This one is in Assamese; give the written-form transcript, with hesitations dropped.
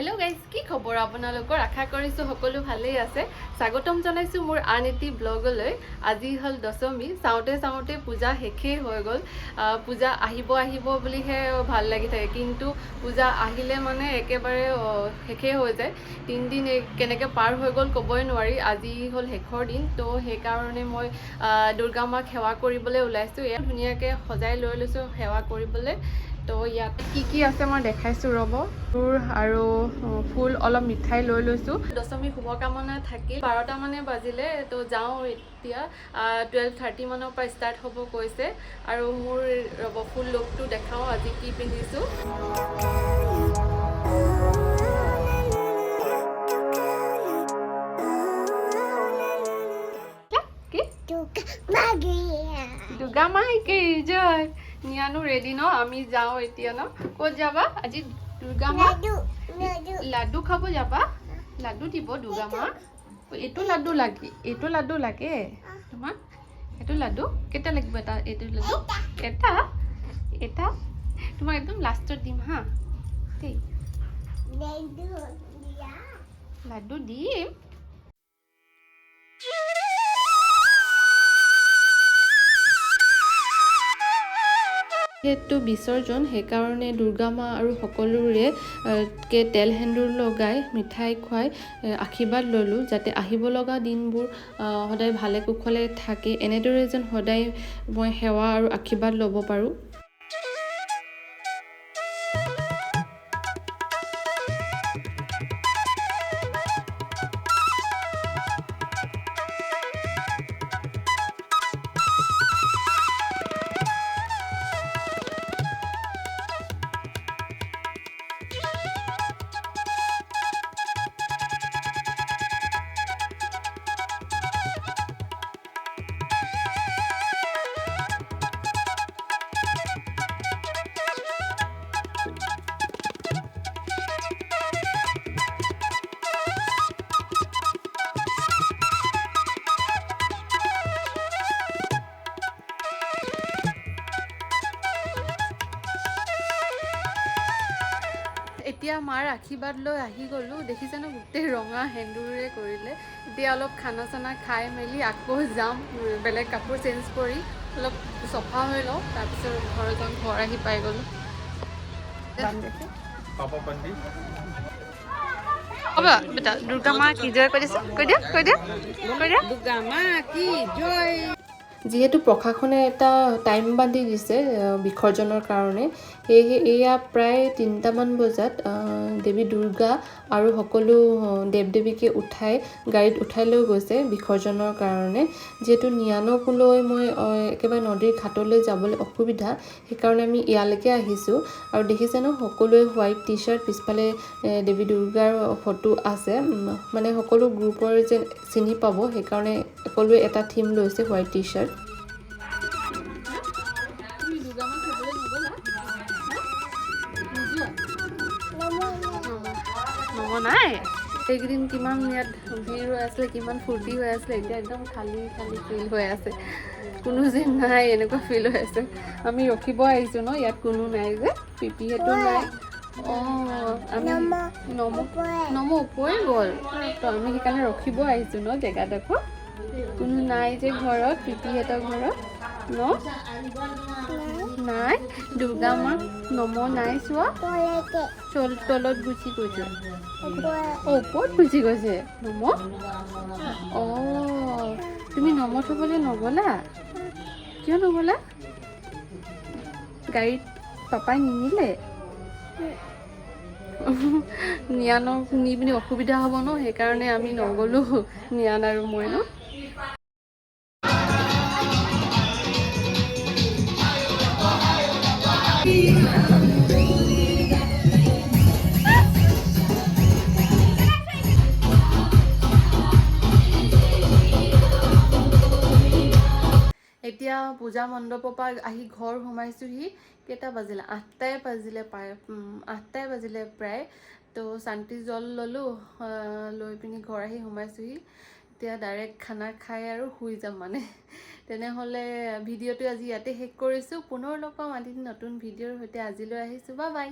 हेलो गाइस কি খবৰ আপোনালোকৰ আশা কৰিছো সকলো ভালেই আছে স্বাগতম জনাইছো মোৰ আনএটি ব্লগলৈ আজি হল দশমী চাওঁতে পূজা শেষে হৈ গল পূজা আহিব বুলিহে ভাল লাগি থাকে কিন্তু পূজা আহিলে মানে একেবাৰে শেষে হৈ যায় 3 দিন কেনেকৈ পাৰ হৈ গল কবই নোৱাৰি আজি হল শেষৰ দিন তো সেই কাৰণে মই দুৰ্গা মাক সেৱা কৰিবলৈ ওলাইছো এ ধুনিয়াকৈ সজাই লৈ লৈছো সেৱা কৰিবলৈ তো ইয়াত কি আছে মই দেখাইছো ৰব ফুল আৰু ফুল অলপ মিঠাই লৈ লৈছো দশমী শুভকামনা থাকিল 12টা মানে বাজিলে তো যাও এতিয়া 12:30 মানৰ পৰা ষ্টাৰ্ট হ'ব কৈছে আৰু মোৰ ৰব ফুল লুকটো দেখাও আজি কি পিন্ধিছো দুৰ্গা মাইকে জয় নিয়ানো ৰেডি ন আমি যাও এতিয়া ন ক'ত যাবা আজি দুৰ্গা মা লাড্ডু খাব যাবা লাড্ডু দিব দুৰ্গা মা এইটো লাড্ডু লাগে তোমাক এইটো লাড্ডু কেটা লাগিব এটা এইটো লাড্ডু এটা তোমাক একদম লাষ্টত দিম হা দেই লাড্ডু দিম যেহেতু বিসৰ্জন সেইকাৰণে দুৰ্গা মা আৰু সকলোৰে তেল সেন্দুৰ লগাই মিঠাই খুৱাই আশীৰ্বাদ ললো যাতে আহিব লগা দিনবোৰ সদায় ভালে কুশলে থাকে এনেদৰে যেন সদায় মই সেৱা আৰু আশীৰ্বাদ ল'ব পাৰো এতিয়া মাৰ আশীৰ্বাদ লৈ আহি গলো দেখিছে ন গোটেই ৰঙা হেন্দুৰে কৰিলে এতিয়া অলপ খানা চানা খাই মেলি আকৌ যাম বেলেগ কাপোৰ চেঞ্জ কৰি অলপ সফা হৈ লওঁ তাৰপিছত ঘৰ আহি পাই গলো বাবা বেটা দুৰ্গা মা কি জয় কৈ দিয়া দুৰ্গা মা কি জয় যেহেতু প্ৰশাসনে এটা টাইম বান্ধি দিছে বিসৰ্জনৰ কাৰণে সেয়ে এয়া প্ৰায় 3টামান বজাত দেৱী দুৰ্গা আৰু সকলো দেৱ-দেৱীকে গাড়ীত উঠাই লৈ গৈছে বিসৰ্জনৰ কাৰণে যেহেতু নিয়ানকলৈ মই একেবাৰে নদীৰ ঘাটলৈ যাবলৈ অসুবিধা সেইকাৰণে আমি ইয়ালৈকে আহিছোঁ আৰু দেখিছে ন সকলোৱে হোৱাইট টি-চাৰ্ট পিছফালে দেৱী দুৰ্গাৰ ফটো আছে মানে সকলো গ্ৰুপৰ যে চিনি পাব সেইকাৰণে সকলোৱে এটা থিম লৈছে হোৱাইট টি-চাৰ্ট নাই এইকেইদিন কিমান ইয়াত ভিৰ হৈ আছিলে কিমান ফূৰ্তি হৈ আছিলে এতিয়া একদম খালী ফিল হৈ আছে কোনো যেন নাই এনেকুৱা ফিল হৈ আছে আমি ৰখিব আহিছোঁ ন ইয়াত কোনো নাই যে পিপিহেঁতো নাই আমি নম ওপৰে গ'ল তো আমি সেইকাৰণে ৰখিব আহিছোঁ ন জেগাডোখৰ কোনো নাই যে ঘৰত পিপিহেঁতৰ ঘৰত ন নাই দুৰ্গা মা নম নাই চোৱা তলত গুচি গৈছে ওপৰত গুচি গৈছে নম তুমি নম থবলৈ নগ'লা কিয় নগ'লা গাড়ীত পাপাই নিনিলে নিয়ানক নি পিনি অসুবিধা হ'ব ন সেইকাৰণে আমি নগ'লো নিয়ান আৰু মই ন এতিয়া পূজা মণ্ডপৰ পৰা আহি ঘৰ সোমাইছোহি কেইটা বাজিলে 8টাই বাজিলে প্ৰায় তো শান্তি জল ল'লোঁ লৈ পিনি ঘৰ আহি সোমাইছোহি এতিয়া ডাইৰেক্ট খানা খাই আৰু শুই যাম মানে তেনেহ'লে ভিডিঅ'টো আজি ইয়াতে শেষ কৰিছোঁ পুনৰ লগ পাম আজি নতুন ভিডিঅ'ৰ সৈতে আজিলৈ আহিছোঁ বাই বাই